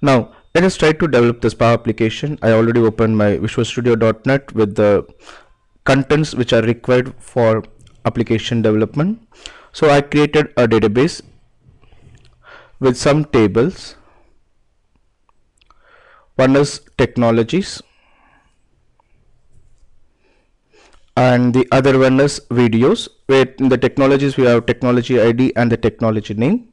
Now let us try to develop this Power application. I already opened my Visual Studio.net with the contents which are required for application development. So I created a database with some tables. One is technologies and the other one is videos, where in the technologies we have technology ID and the technology name,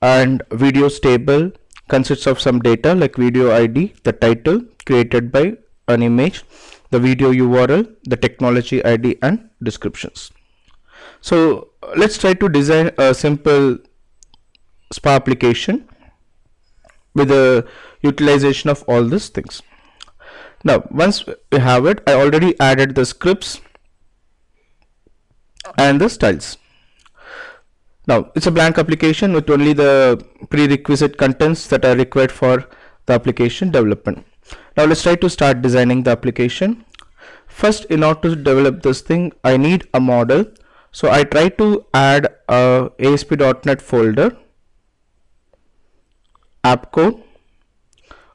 and videos table consists of some data like video ID, the title created by an image, the video URL, the technology ID and descriptions. So let's try to design a simple SPA application with the utilization of all these things. Now once we have it, I already added the scripts and the styles. Now it's a blank application with only the prerequisite contents that are required for the application development. Now let's try to start designing the application. First, in order to develop this thing, I need a model. So I try to add a ASP.NET folder, app code.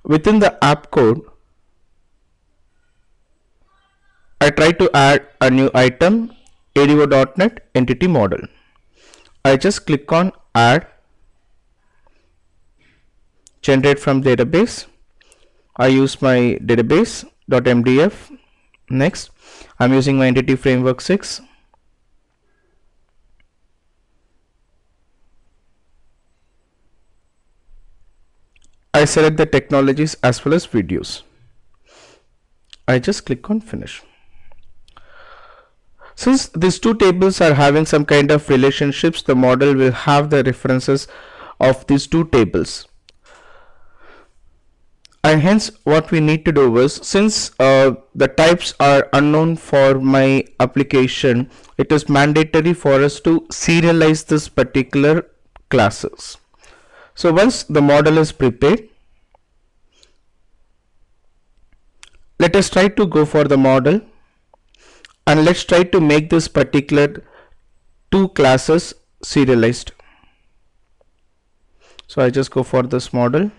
Within the app code, I try to add a new item, ADO.NET entity model. I just click on add, generate from database. I use my database.mdf. Next, I'm using my entity framework 6. I select the technologies as well as videos. I just click on finish. Since these two tables are having some kind of relationships, the model will have the references of these two tables. And hence what we need to do is, since the types are unknown for my application, it is mandatory for us to serialize this particular classes. So once the model is prepared, let us try to go for the model and let's try to make this particular two classes serialized. So I just go for this model.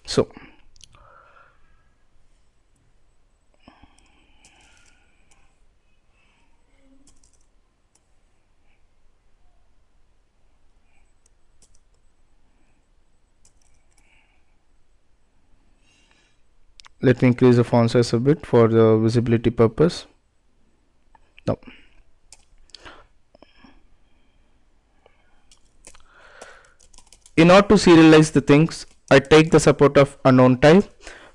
So let me increase the font size a bit for the visibility purpose. Now in order to serialize the things, I take the support of a known type,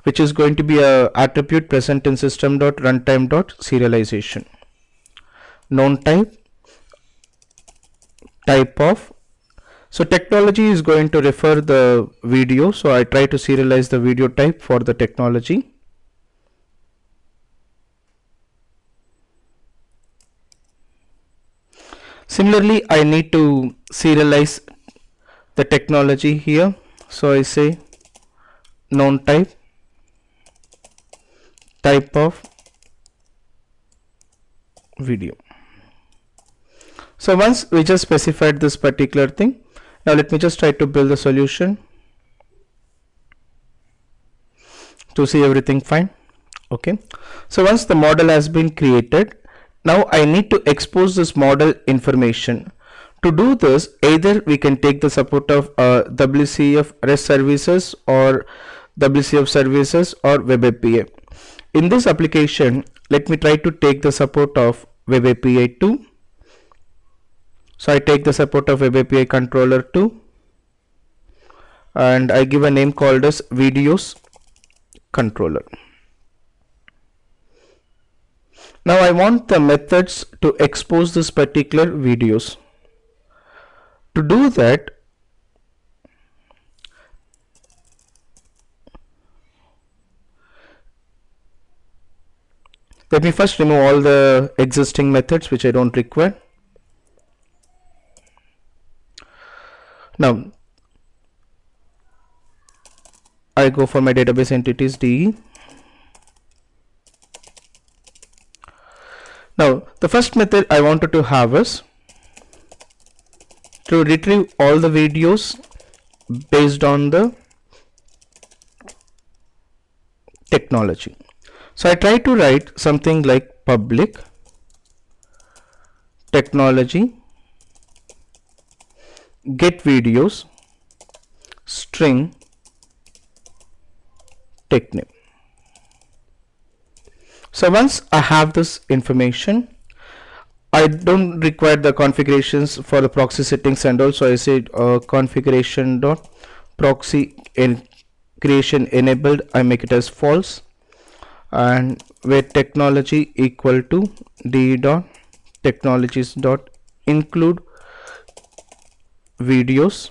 which is going to be a attribute present in system.runtime.serialization. Known type, type of. So technology is going to refer the video, so I try to serialize the video type for the technology. Similarly, I need to serialize the technology here, so I say known type, type of video. So once we just specified this particular thing, now let me just try to build the solution to see everything fine. Okay, so once the model has been created, now I need to expose this model information. To do this, either we can take the support of WCF REST services or WCF services or Web API. In this application, let me try to take the support of Web API 2. So I take the support of Web API controller 2 and I give a name called as videos controller. Now I want the methods to expose this particular videos. To do that, let me first remove all the existing methods which I don't require. Now I go for my database entities DE. Now the first method I wanted to have is to retrieve all the videos based on the technology. So I try to write something like public technology get videos string tech name. So once I have this information, I don't require the configurations for the proxy settings, and also I said configuration dot proxy creation enabled, I make it as false, and where technology equal to d dot technologies dot include videos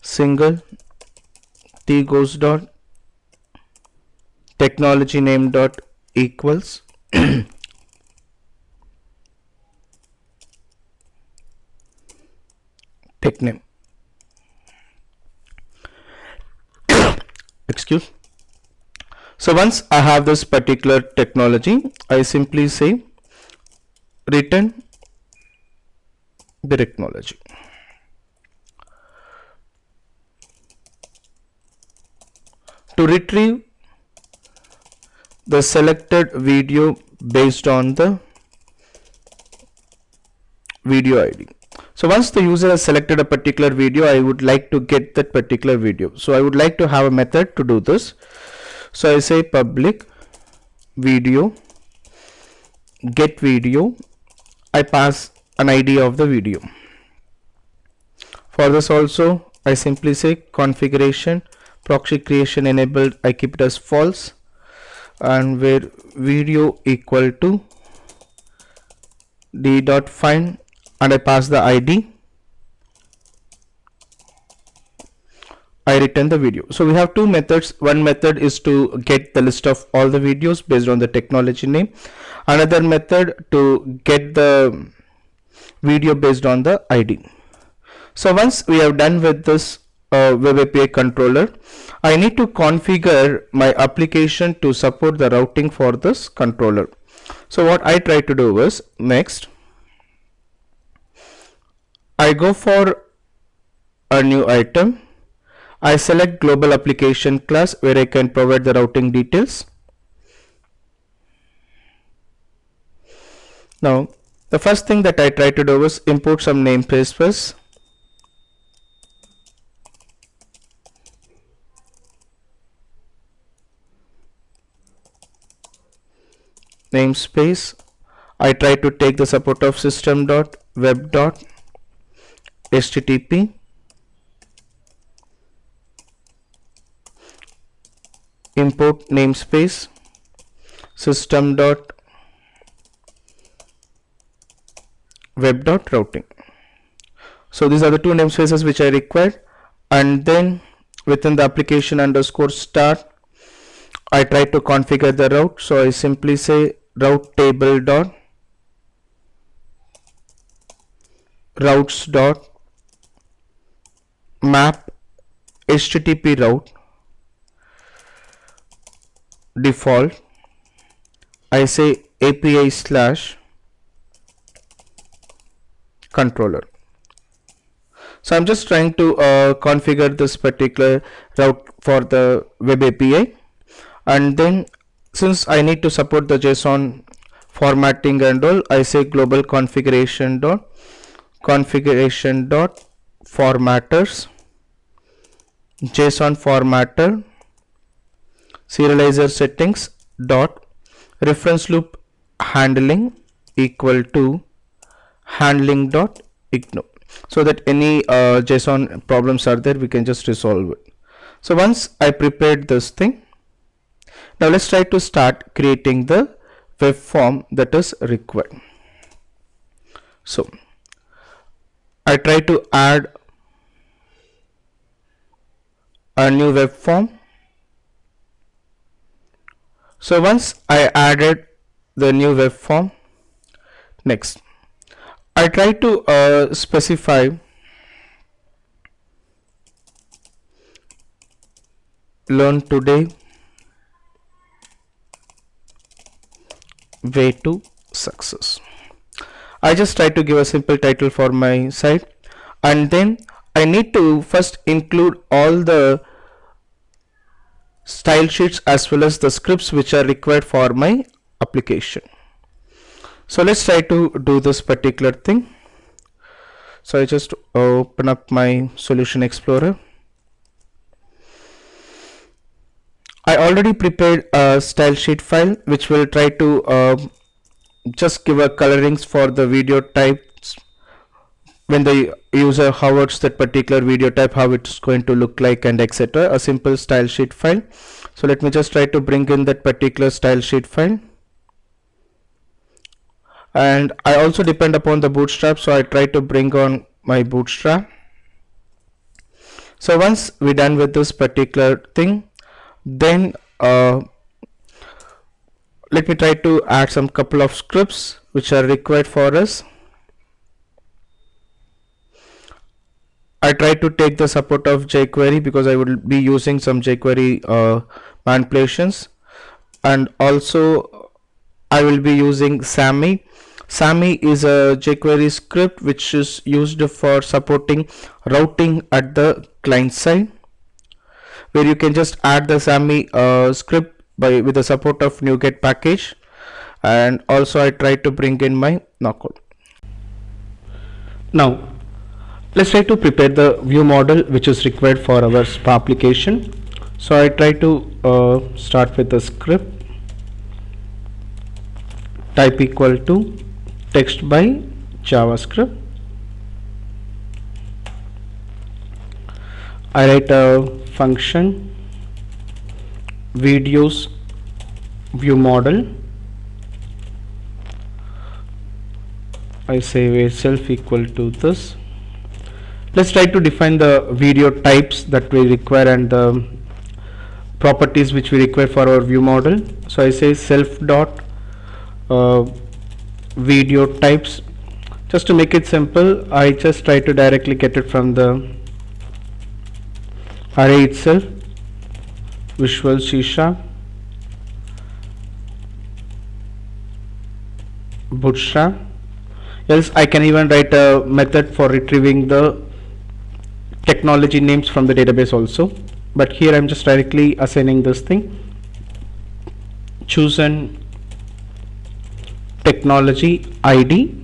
single t goes dot technology name dot equals tech name. Excuse. So once I have this particular technology, I simply say return the technology. To retrieve the selected video based on the video ID. So once the user has selected a particular video, I would like to get that particular video. So I would like to have a method to do this. So I say public video get video. I pass an ID of the video. For this also I simply say configuration proxy creation enabled, I keep it as false, and where video equal to d dot find, and I pass the ID, I return the video. So we have two methods. One method is to get the list of all the videos based on the technology name. Another method to get the video based on the ID. So once we have done with this web API controller, I need to configure my application to support the routing for this controller. So what I try to do is, next I go for a new item, I select global application class where I can provide the routing details. Now the first thing that I try to do is import some namespaces. Namespace, I try to take the support of system.web.http, import namespace system.web.routing. So these are the two namespaces which I require, and then within the application underscore start, I try to configure the route. So I simply say route table dot routes dot map http route default, I say API slash controller. So I'm just trying to configure this particular route for the web API, and then since I need to support the JSON formatting and all, I say global configuration dot formatters JSON formatter serializer settings dot reference loop handling equal to handling dot ignore, so that any JSON problems are there, we can just resolve it. So once I prepared this thing, now let's try to start creating the web form that is required. So I try to add a new web form. So once I added the new web form, next I try to specify learn today way to success. I just try to give a simple title for my site. and then I need to first include all the style sheets as well as the scripts which are required for my application. So let's try to do this particular thing. So I just open up my Solution Explorer. I already prepared a style sheet file which will try to just give a colorings for the video types when the user hovers that particular video type, how it's going to look like, and etc. A simple style sheet file. So let me just try to bring in that particular style sheet file. And I also depend upon the Bootstrap, so I try to bring on my Bootstrap. So once we're done with this particular thing, then let me try to add some couple of scripts which are required for us. I try to take the support of jQuery because I will be using some jQuery manipulations, and also I will be using SAMI. SAMI is a jQuery script which is used for supporting routing at the client side, where you can just add the SAMI script with the support of NuGet package. And also I try to bring in my Knockout. Now let's try to prepare the view model which is required for our SPA application. So I try to start with the script type equal to text by JavaScript. I write a function videos view model. I say self equal to this. Let's try to define the video types that we require and the properties which we require for our view model. So I say self dot video types. Just to make it simple, I just try to directly get it from the array itself, Visual C#, Bootstrap. Else I can even write a method for retrieving the technology names from the database also, but here I'm just directly assigning this thing, chosen technology ID.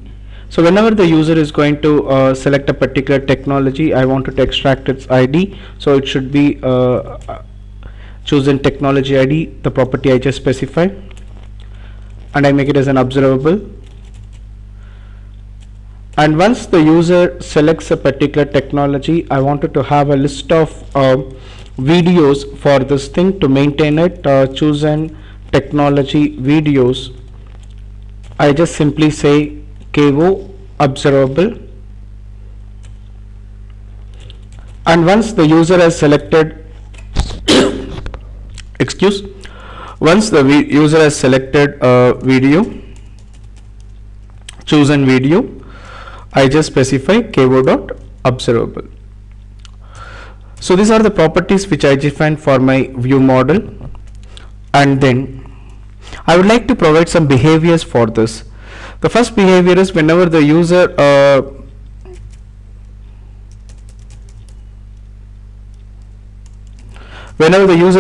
So whenever the user is going to select a particular technology, I want to extract its ID, so it should be chosen technology ID, the property I just specified, and I make it as an observable. And once the user selects a particular technology, I wanted to have a list of videos for this thing to maintain it, chosen technology videos. I just simply say KO observable, and once the user has selected once the user has selected a video, chosen video, I just specify KO.observable. So these are the properties which I defined for my view model, and then I would like to provide some behaviors for this. The first behavior is whenever the user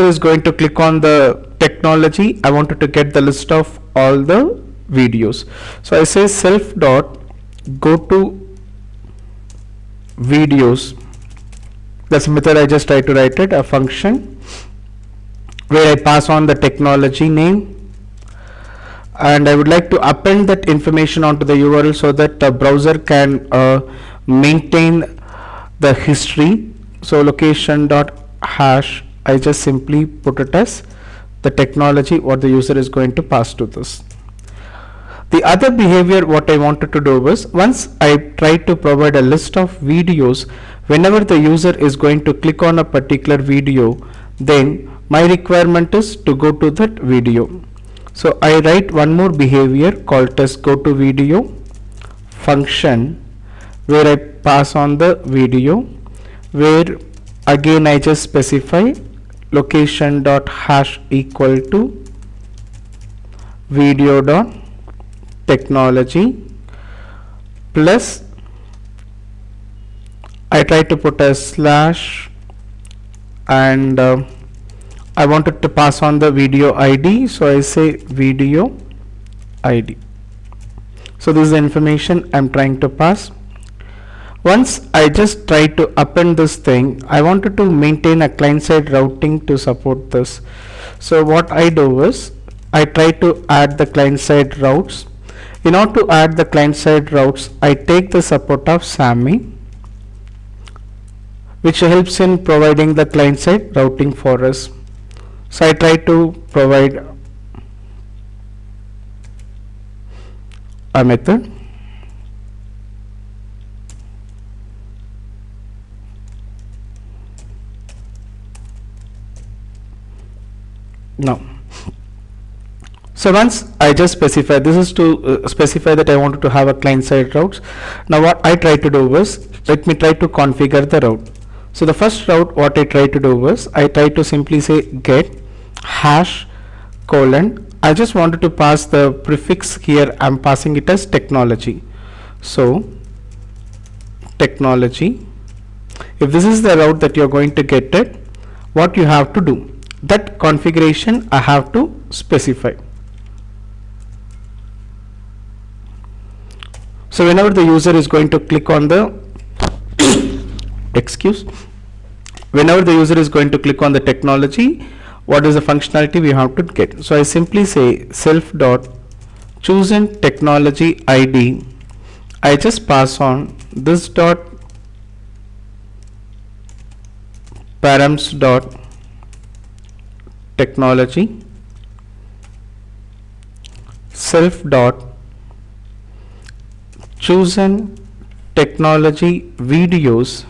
is going to click on the technology, I wanted to get the list of all the videos. So I say self dot go to videos. That's a method I just tried to write it, a function where I pass on the technology name, and I would like to append that information onto the URL so that the browser can maintain the history. So location dot hash, I just simply put it as the technology what the user is going to pass to this. The other behavior what I wanted to do was, once I try to provide a list of videos, whenever the user is going to click on a particular video, then my requirement is to go to that video. So I write one more behavior called as go to video function, where I pass on the video, where again I just specify location dot hash equal to video dot technology plus I try to put a slash, and I wanted to pass on the video ID, so I say video ID. So this is the information I'm trying to pass. Once I just try to append this thing, I wanted to maintain a client-side routing to support this. So what I do is I try to add the client-side routes. In order to add the client-side routes, I take the support of SAMI, which helps in providing the client-side routing for us. So I try to provide a method. Now, so once I just specify, this is to specify that I wanted to have a client-side routes. Now what I try to do is, let me try to configure the route. So the first route, what I try to do was, I try to simply say get hash colon. I just wanted to pass the prefix here. I'm passing it as technology. So technology. If this is the route that you're going to get it, what you have to do, that configuration I have to specify. So whenever the user is going to click on the whenever the user is going to click on the technology, what is the functionality we have to get? So I simply say self dot chosen technology ID. I just pass on this dot params dot technology self dot chosen technology videos.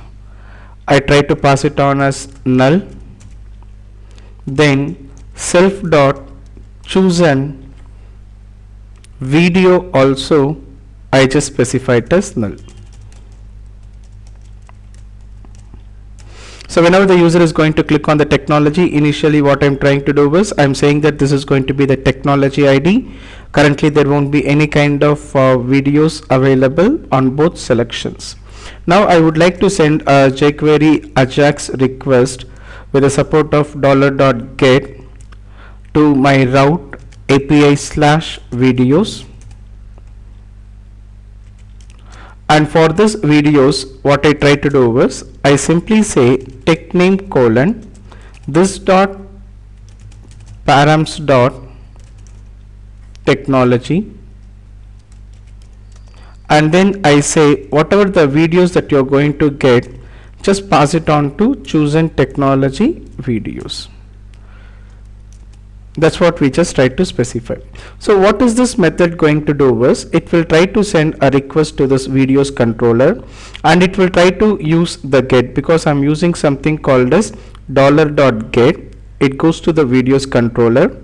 I try to pass it on as null. Then self dot chosen video also, I just specify it as null. So whenever the user is going to click on the technology, initially what I'm trying to do is I'm saying that this is going to be the technology ID. Currently there won't be any kind of videos available on both selections. Now I would like to send a jQuery Ajax request with the support of $.get to my route API / videos. And for this videos, what I try to do is I simply say tech name colon this dot params dot technology, and then I say whatever the videos that you're going to get, just pass it on to chosen technology videos. That's what we just tried to specify. So what is this method going to do is it will try to send a request to this videos controller, and it will try to use the get, because I'm using something called as $.get. It goes to the videos controller,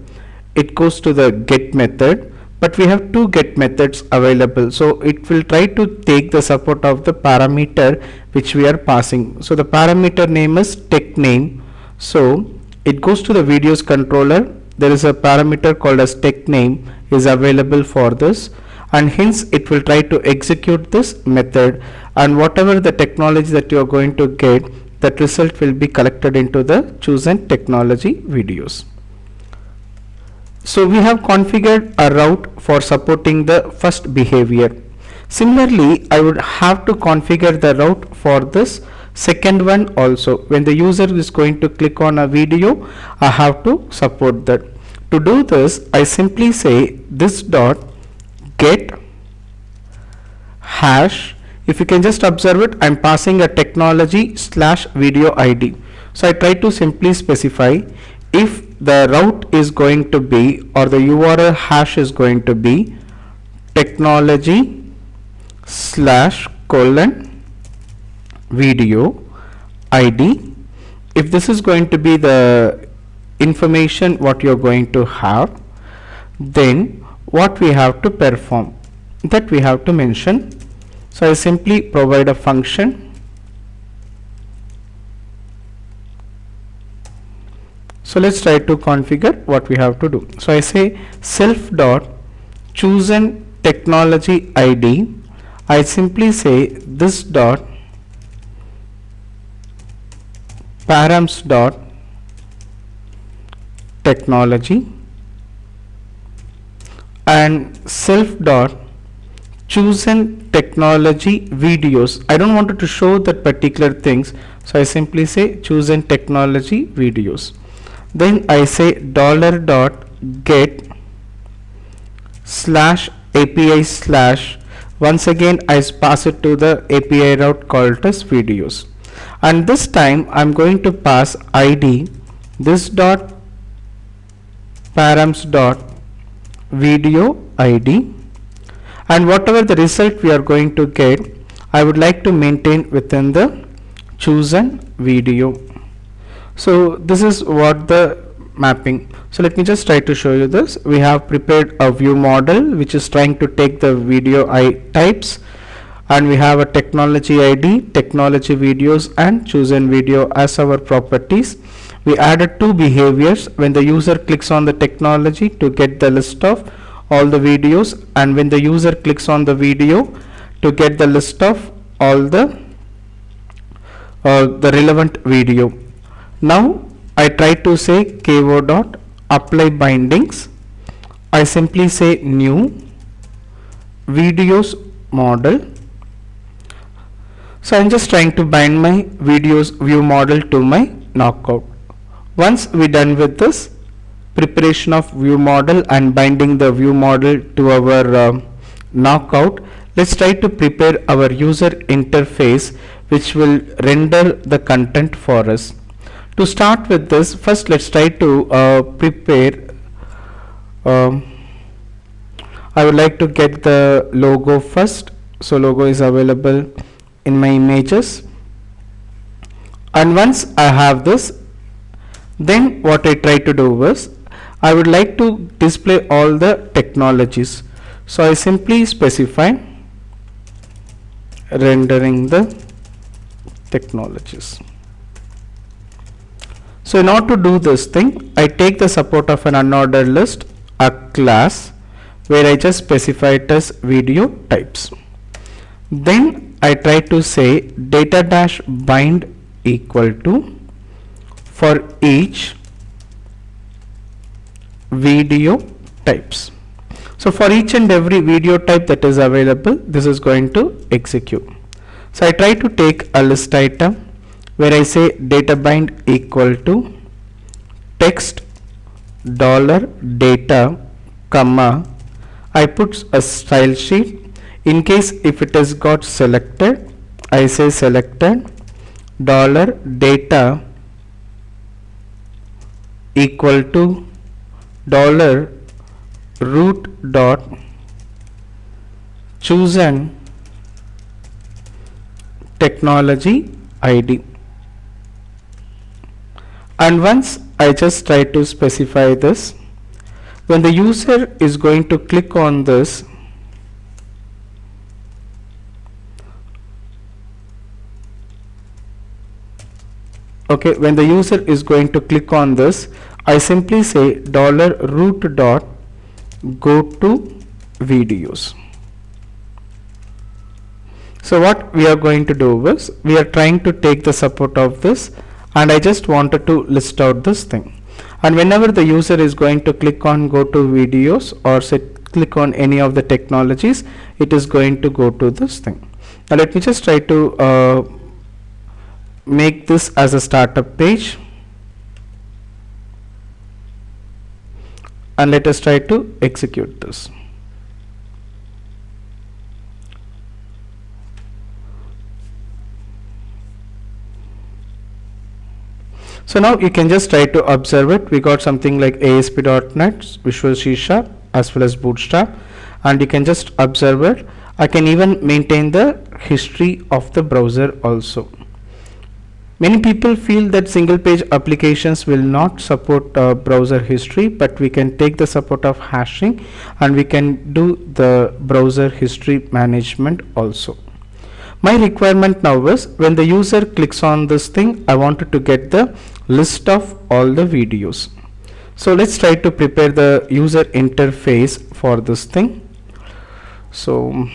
it goes to the get method, but we have two get methods available. So it will try to take the support of the parameter which we are passing. So the parameter name is tech name. So it goes to the videos controller. There is a parameter called as tech name is available for this, and hence it will try to execute this method, and whatever the technology that you are going to get, that result will be collected into the chosen technology videos. So we have configured a route for supporting the first behavior. Similarly, I would have to configure the route for this second one also. When the user is going to click on a video, I have to support that. To do this, I simply say this dot get hash. If you can just observe it, I'm passing a technology / video ID. So I try to simply specify if the route is going to be, or the URL hash is going to be technology / video ID. If this is going to be the information what you're going to have, then what we have to perform, that we have to mention. So I simply provide a function. So let's try to configure what we have to do. So I say self dot chosen technology ID. I simply say this dot params dot technology and self dot chosen technology videos. I don't want it to show that particular things, so I simply say chosen technology videos. Then I say dollar dot get slash API slash, once again I pass it to the API route called as videos, and this time I'm going to pass ID this dot params dot video ID, and whatever the result we are going to get, I would like to maintain within the chosen video. So this is what the mapping. So let me just try to show you this. We have prepared a view model which is trying to take the video types, and we have a technology ID, technology videos and chosen video as our properties. We added two behaviors: when the user clicks on the technology to get the list of all the videos, and when the user clicks on the video to get the list of all the relevant video. Now I try to say ko dot apply bindings. I simply say new videos model. So I'm just trying to bind my videos view model to my knockout. Once we done with this preparation of view model and binding the view model to our knockout, let's try to prepare our user interface which will render the content for us. To start with this, first let's try to prepare. I would like to get the logo first. So logo is available in my images, and once I have this, then what I try to do is I would like to display all the technologies. So I simply specify rendering the technologies. So in order to do this thing, I take the support of an unordered list, a class where I just specify it as video types. Then I try to say data dash bind equal to for each video types. So for each and every video type that is available, this is going to execute. So I try to take a list item where I say data bind equal to text dollar data comma, I put a style sheet. In case if it is got selected, I say selected dollar data equal to dollar root dot chosen technology ID. And once I just try to specify this, when the user is going to click on this, okay, when the user is going to click on this, I simply say dollar root dot go to videos. So what we are going to do is we are trying to take the support of this, and I just wanted to list out this thing, and whenever the user is going to click on go to videos or say click on any of the technologies, it is going to go to this thing. Now let me just try to make this as a startup page, and let us try to execute this. So now you can just try to observe it. We got something like ASP.NET, Visual C# as well as Bootstrap, and you can just observe it. I can even maintain the history of the browser also. Many people feel that single page applications will not support browser history, but we can take the support of hashing and we can do the browser history management also. My requirement now is when the user clicks on this thing, I wanted to get the list of all the videos. So let's try to prepare the user interface for this thing. So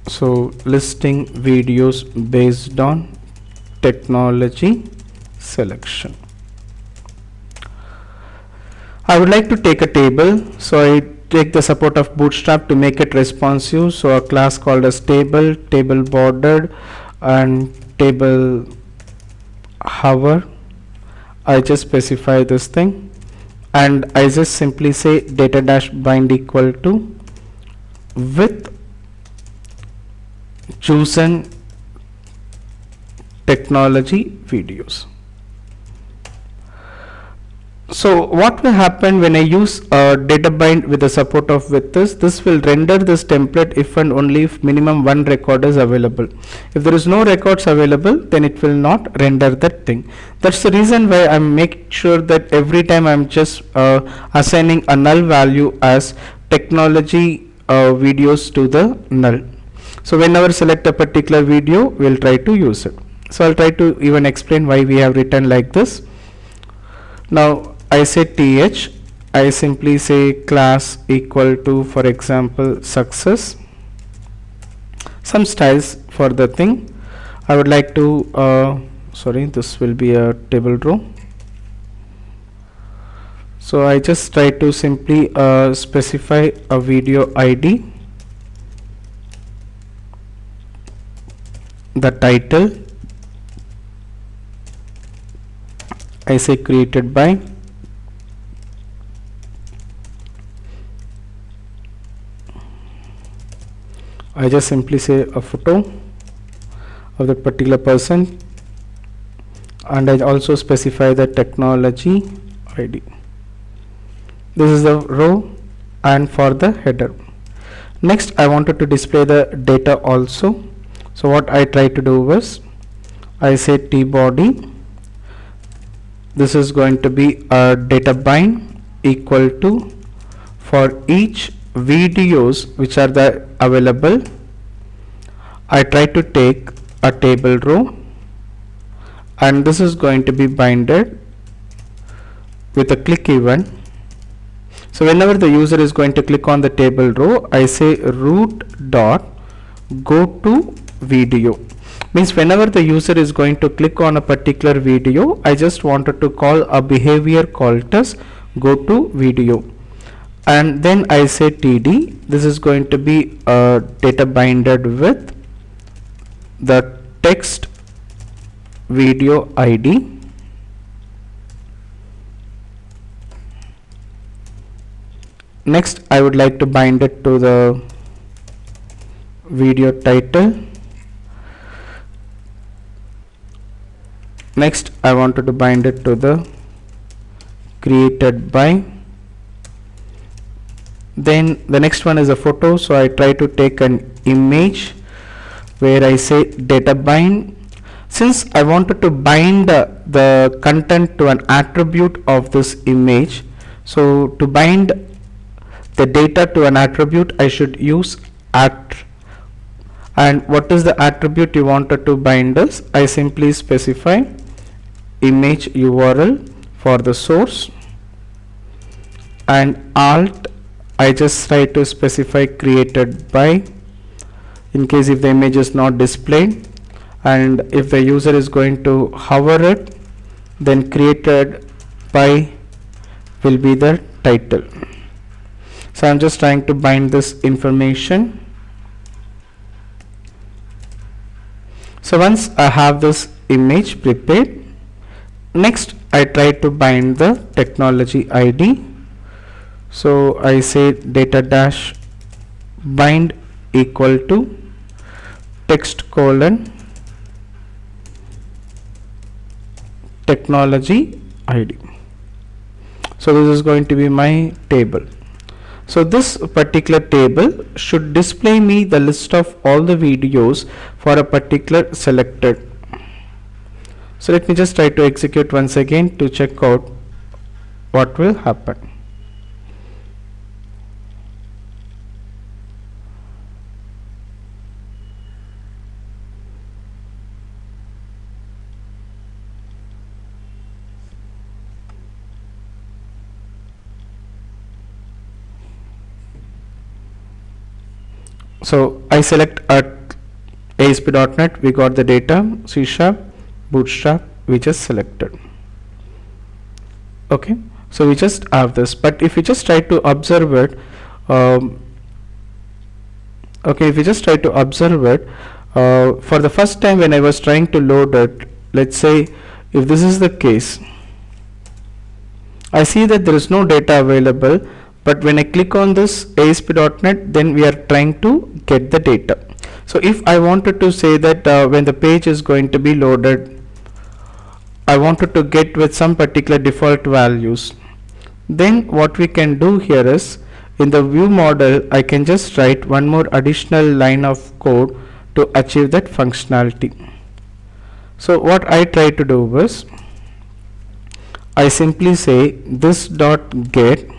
So listing videos based on technology selection. I would like to take a table, so I take the support of Bootstrap to make it responsive. So a class called as table, table bordered, and table hover. I just specify this thing, and I just simply say data dash bind equal to with chosen technology videos. So what will happen when I use data bind with the support of with this will render this template if and only if minimum one record is available. If there is no records available, then it will not render that thing. That's the reason why I'm making sure that every time I'm just assigning a null value as technology videos to the null. So whenever select a particular video, we'll try to use it. So I'll try to even explain why we have written like this. Now I say th, I simply say class equal to, for example, success, some styles for the thing. I would like to sorry, this will be a table row. So I just try to simply specify a video ID, the title, I say created by, I just simply say a photo of that particular person, and I also specify the technology ID. This is the row, and for the header. Next, I wanted to display the data also. So what I try to do was I say tbody. This is going to be a data bind equal to for each videos which are the available. I try to take a table row, and this is going to be binded with a click event. So whenever the user is going to click on the table row, I say root dot go to video. Means whenever the user is going to click on a particular video, I just wanted to call a behavior called as go to video. And then I say td, this is going to be data binded with the text video ID. Next, I would like to bind it to the video title. Next, I wanted to bind it to the created by. Then the next one is a photo, so I try to take an image where I say data bind. Since I wanted to bind the content to an attribute of this image, so to bind the data to an attribute, I should use at. And what is the attribute you wanted to bind this? I simply specify image URL for the source, and alt I just try to specify created by, in case if the image is not displayed, and if the user is going to hover it, then created by will be the title. So I'm just trying to bind this information. So once I have this image prepared, next I try to bind the technology ID. So I say data dash bind equal to text colon technology ID. So this is going to be my table. So this particular table should display me the list of all the videos for a particular selected. So let me just try to execute once again to check out what will happen. So I select a ASP.NET, we got the data, C#, Bootstrap, we just selected. Okay, so we just have this, but if we just try to observe it, okay, if we just try to observe it, for the first time when I was trying to load it, let's say if this is the case, I see that there is no data available, but when I click on this ASP.NET, then we are trying to get the data. So if I wanted to say that when the page is going to be loaded, I wanted to get with some particular default values, then what we can do here is, in the view model, I can just write one more additional line of code to achieve that functionality. So what I try to do was, I simply say this dot get,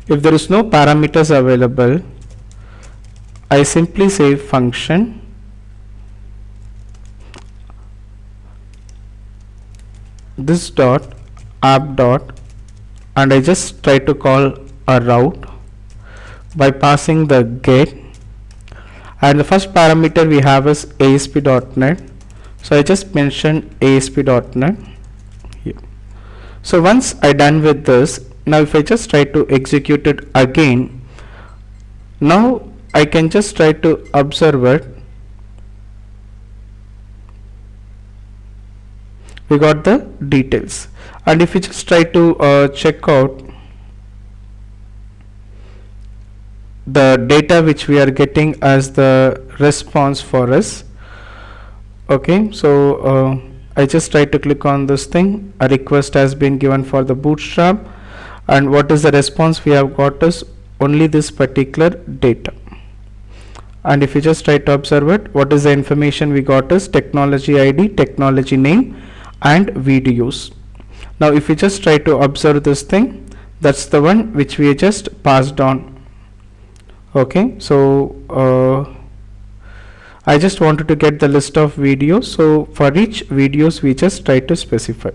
if there is no parameters available, I simply say function this dot app dot, and I just try to call a route by passing the get, and the first parameter we have is ASP.NET, so I just mention ASP.NET here. So once I done with this, now if I just try to execute it again, now I can just try to observe it. We got the details, and if we just try to check out the data which we are getting as the response for us, okay, so I just try to click on this thing, a request has been given for the Bootstrap, and what is the response we have got is only this particular data. And if you just try to observe it, what is the information we got is technology ID, technology name, and videos. Now if we just try to observe this thing, that's the one which we just passed on. Okay, so I just wanted to get the list of videos, so for each videos we just try to specify.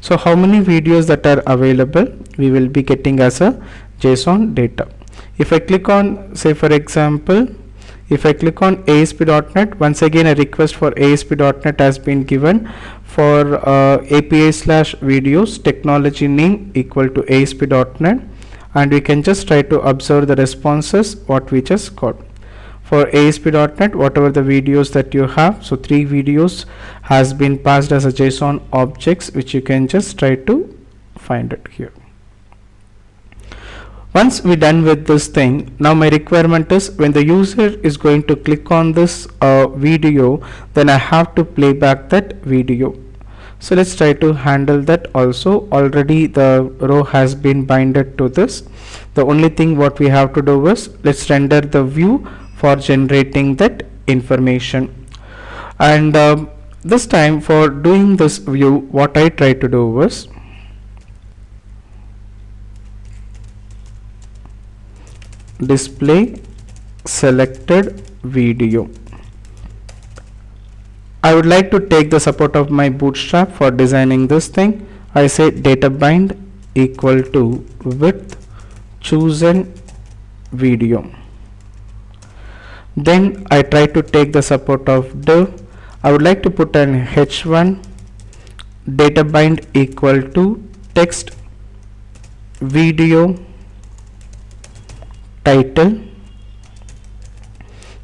So how many videos that are available we will be getting as a JSON data. If I click on, say for example, if I click on ASP.NET, once again a request for ASP.NET has been given for API/videos, technology name equal to ASP.NET, and we can just try to observe the responses what we just got. For ASP.NET, whatever the videos that you have, so 3 videos has been passed as a JSON objects, which you can just try to find it here. Once we done with this thing, now my requirement is when the user is going to click on this video, then I have to play back that video. So let's try to handle that also. Already the row has been binded to this. The only thing what we have to do is, let's render the view for generating that information. And this time for doing this view, what I try to do was, display selected video. I would like to take the support of my Bootstrap for designing this thing. I say data bind equal to with chosen video. Then I try to take the support of div. I would like to put an h1 data bind equal to text video title.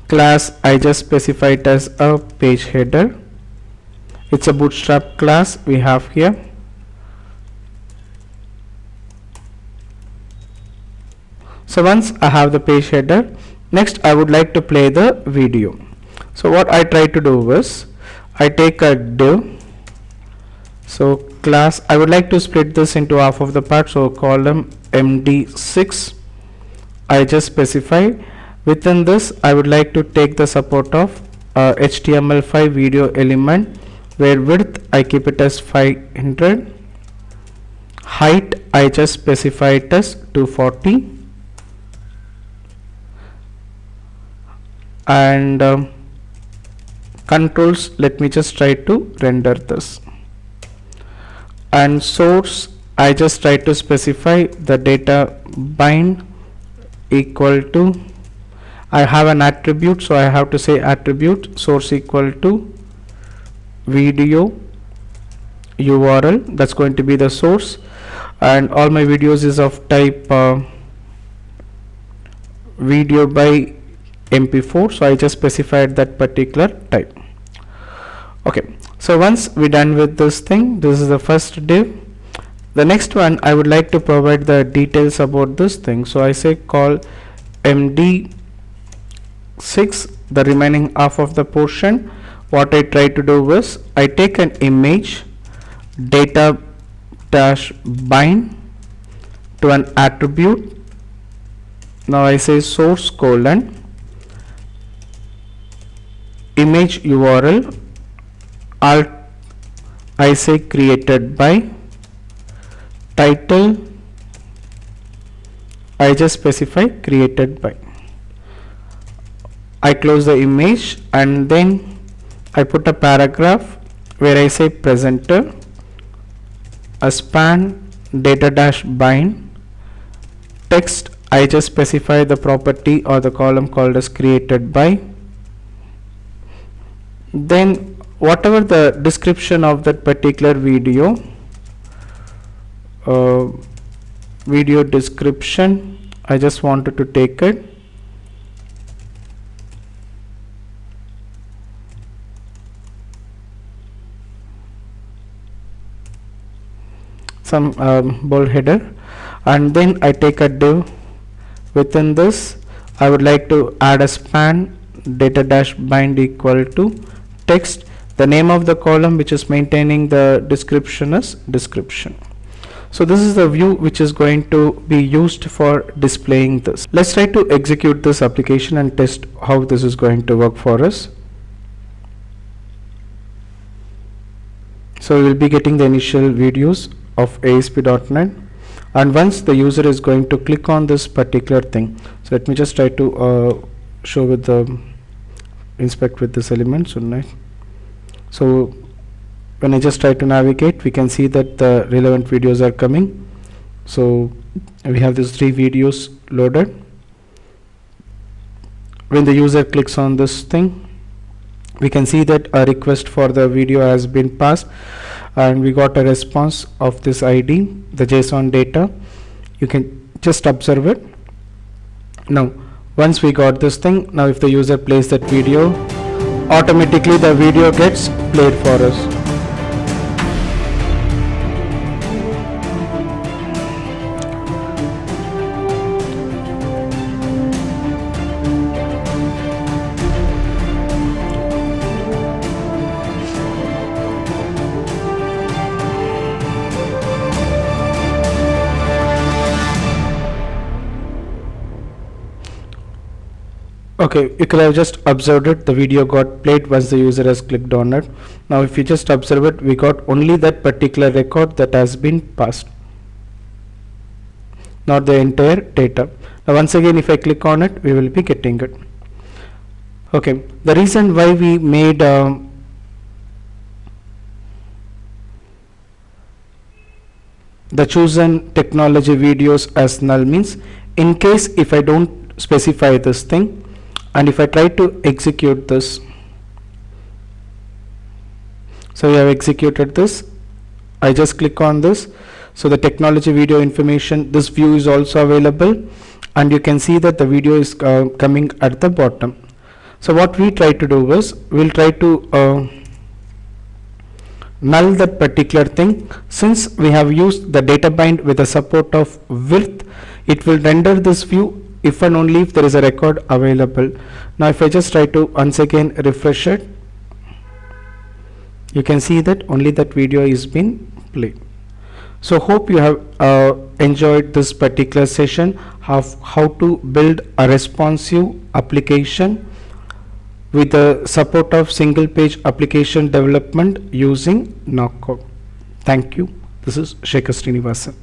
Class I just specify it as a page header. It's a Bootstrap class we have here. So once I have the page header, next I would like to play the video. So what I try to do is, I take a div. So class, I would like to split this into half of the part, so column md6. I just specify. Within this, I would like to take the support of HTML5 video element, where width I keep it as 500. Height I just specify it as 240. And controls, let me just try to render this. And source, I just try to specify the data bind equal to, I have an attribute, so I have to say attribute source equal to video URL. That's going to be the source, and all my videos is of type video by MP4, so I just specified that particular type. Okay, so once we're done with this thing, this is the first div. The next one, I would like to provide the details about this thing, so I say call MD6, the remaining half of the portion. What I try to do is I take an image data dash bind to an attribute. Now I say source colon image URL, alt I say created by, title I just specify created by. I close the image and then I put a paragraph where I say presenter, a span data dash bind, text I just specify the property or the column called as created by. Then whatever the description of that particular video, video description, I just wanted to take it. Some bold header, and then I take a div. Within this I would like to add a span data dash bind equal to text. The name of the column which is maintaining the description is description. So this is the view which is going to be used for displaying this. Let's try to execute this application and test how this is going to work for us. So we will be getting the initial videos of ASP.NET, and once the user is going to click on this particular thing, so let me just try to show with the inspect with this element. So when I just try to navigate, we can see that the relevant videos are coming. So we have these 3 videos loaded. When the user clicks on this thing, we can see that a request for the video has been passed, and we got a response of this ID, the JSON data. You can just observe it. Now once we got this thing, now if the user plays that video, automatically the video gets played for us. Okay, you could have just observed it, the video got played once the user has clicked on it. Now if you just observe it, we got only that particular record that has been passed, not the entire data. Now once again, if I click on it, we will be getting it. Okay, the reason why we made the chosen technology videos as null means, in case if I don't specify this thing, and if I try to execute this, so we have executed this, I just click on this, so the technology video information, this view is also available, and you can see that the video is coming at the bottom. So what we try to do is, we'll try to null that particular thing. Since we have used the data bind with the support of width, it will render this view if and only if there is a record available. Now if I just try to once again refresh it, you can see that only that video is been played. So hope you have enjoyed this particular session of how to build a responsive application with the support of single page application development using Knockout. Thank you. This is Shekhar Srinivasan.